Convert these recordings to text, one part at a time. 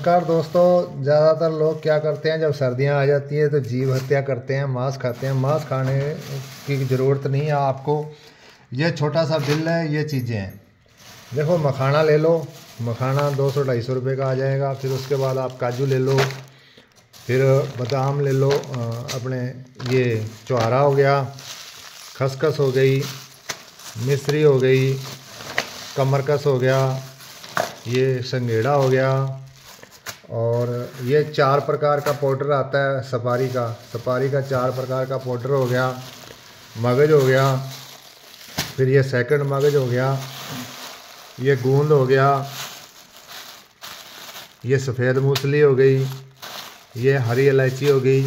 नमस्कार दोस्तों। ज़्यादातर लोग क्या करते हैं, जब सर्दियां आ जाती हैं तो जीव हत्या करते हैं, मांस खाते हैं। मांस खाने की ज़रूरत नहीं है आपको। ये छोटा सा बिल है, ये चीज़ें हैं। देखो, मखाना ले लो, मखाना 200-250 रुपये का आ जाएगा। फिर उसके बाद आप काजू ले लो, फिर बादाम ले लो, अपने ये चुहारा हो गया, खसखस हो गई, मिश्री हो गई, कमरकस हो गया, ये संगेड़ा हो गया, और ये 4 प्रकार का पाउडर आता है सफारी का 4 प्रकार का पाउडर हो गया। मगज हो गया, फिर ये सेकंड मगज हो गया, ये गूंद हो गया, ये सफ़ेद मूसली हो गई, ये हरी इलायची हो गई,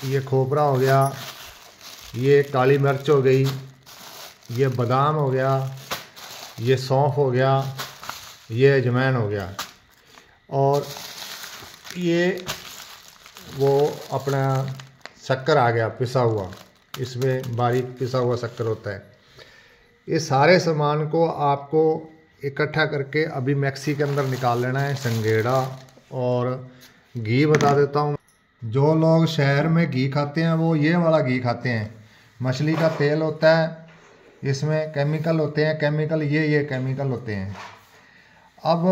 ये खोपरा हो गया, ये काली मिर्च हो गई, ये बादाम हो गया, ये सौंफ हो गया, ये अजवाइन हो गया, और ये वो अपना शक्कर आ गया पिसा हुआ। इसमें बारीक पिसा हुआ शक्कर होता है। ये सारे सामान को आपको इकट्ठा करके अभी मिक्सी के अंदर निकाल लेना है। संगेड़ा और घी बता देता हूँ। जो लोग शहर में घी खाते हैं वो ये वाला घी खाते हैं। मछली का तेल होता है, इसमें केमिकल होते हैं, केमिकल ये केमिकल होते हैं। अब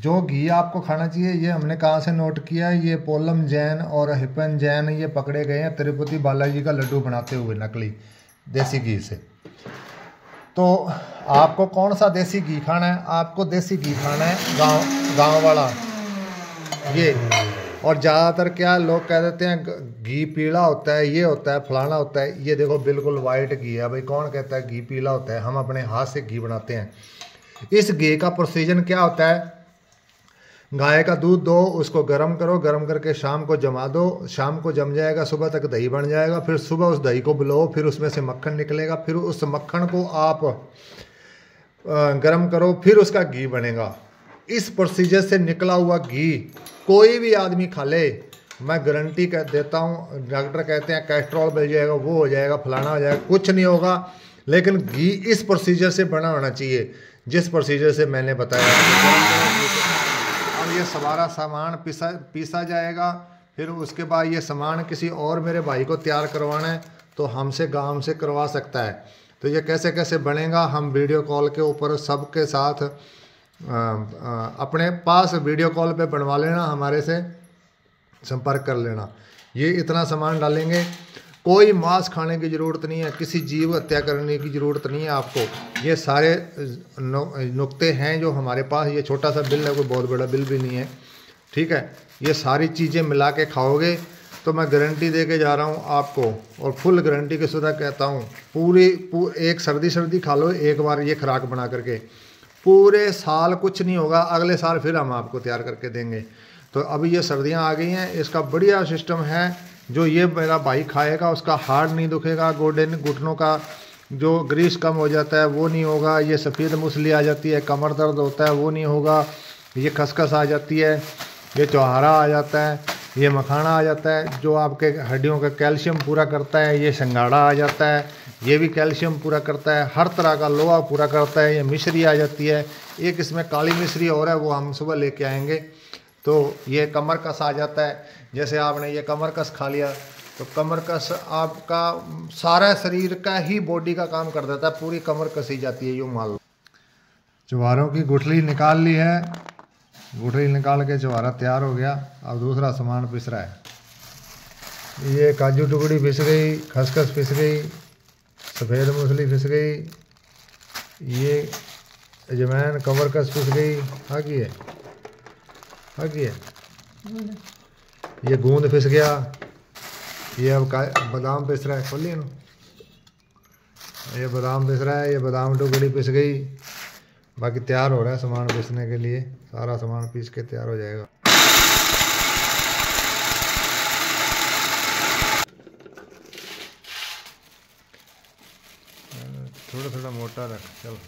जो घी आपको खाना चाहिए, ये हमने कहाँ से नोट किया, ये पोलम जैन और हिपन जैन ये पकड़े गए हैं तिरुपति बालाजी का लड्डू बनाते हुए नकली देसी घी से। तो आपको कौन सा देसी घी खाना है? आपको देसी घी खाना है गांव वाला ये। और ज़्यादातर क्या लोग कह देते हैं घी पीला होता है, ये होता है, फलाना होता है। ये देखो बिल्कुल वाइट घी है। भाई कौन कहता है घी पीला होता है? हम अपने हाथ से घी बनाते हैं। इस घी का प्रोसीजर क्या होता है? गाय का दूध दो, उसको गर्म करो, गर्म करके शाम को जमा दो। शाम को जम जाएगा, सुबह तक दही बन जाएगा। फिर सुबह उस दही को बुलाओ, फिर उसमें से मक्खन निकलेगा। फिर उस मक्खन को आप गर्म करो, फिर उसका घी बनेगा। इस प्रोसीजर से निकला हुआ घी कोई भी आदमी खा ले, मैं गारंटी कर देता हूँ। डॉक्टर कहते हैं कैस्ट्रॉल बढ़ जाएगा, वो हो जाएगा, फलाना हो जाएगा, कुछ नहीं होगा। लेकिन घी इस प्रोसीजर से बना होना चाहिए जिस प्रोसीजर से मैंने बताया। और ये सारा सामान पीसा जाएगा। फिर उसके बाद ये सामान किसी और मेरे भाई को तैयार करवाना है तो हमसे गांव से करवा सकता है। तो ये कैसे कैसे बनेगा, हम वीडियो कॉल के ऊपर सबके साथ अपने पास वीडियो कॉल पे बनवा लेना, हमारे से संपर्क कर लेना। ये इतना सामान डालेंगे, कोई मांस खाने की ज़रूरत नहीं है, किसी जीव हत्या करने की ज़रूरत नहीं है आपको। ये सारे नुक्ते हैं जो हमारे पास। ये छोटा सा बिल है, कोई बहुत बड़ा बिल भी नहीं है, ठीक है। ये सारी चीज़ें मिला के खाओगे तो मैं गारंटी दे के जा रहा हूँ आपको, और फुल गारंटी के साथ कहता हूँ। एक सर्दी खा लो एक बार ये खुराक बना करके, पूरे साल कुछ नहीं होगा। अगले साल फिर हम आपको तैयार करके देंगे। तो अभी ये सर्दियाँ आ गई हैं, इसका बढ़िया सिस्टम है। जो ये मेरा भाई खाएगा उसका हार्ट नहीं दुखेगा, घुटनों का जो ग्रीस कम हो जाता है वो नहीं होगा। ये सफ़ेद मूसली आ जाती है, कमर दर्द होता है वो नहीं होगा। ये खसखस आ जाती है, ये चौहारा आ जाता है, ये मखाना आ जाता है जो आपके हड्डियों का कैल्शियम पूरा करता है। ये संगाड़ा आ जाता है, ये भी कैल्शियम पूरा करता है, हर तरह का लोहा पूरा करता है। ये मिश्री आ जाती है, एक इसमें काली मिश्री और है, वो हम सुबह लेके आएंगे। तो ये कमरकस आ जाता है। जैसे आपने ये कमरकस खा लिया तो कमरकस आपका सारा शरीर का ही बॉडी का काम कर देता है, पूरी कमर कसी जाती है। यूँ मान लो चुहारों की गुठली निकाल ली है, गुठली निकाल के चुहारा तैयार हो गया। अब दूसरा सामान पिस रहा है। ये काजू टुकड़ी पिस गई, खसखस पिस गई, सफ़ेद मूसली पिस गई, ये अजवाइन कमरकस पिस गई। आगे है ये गूंद पिस गया। ये अब बादाम पिस रहा है, खोलिए ना। ये बादाम पिस रहा है, ये बादाम टुकड़ी पिस गई। बाकी तैयार हो रहा है सामान पिसने के लिए। सारा सामान पीस के तैयार हो जाएगा। थोड़ा थोड़ा मोटा रख, चलो।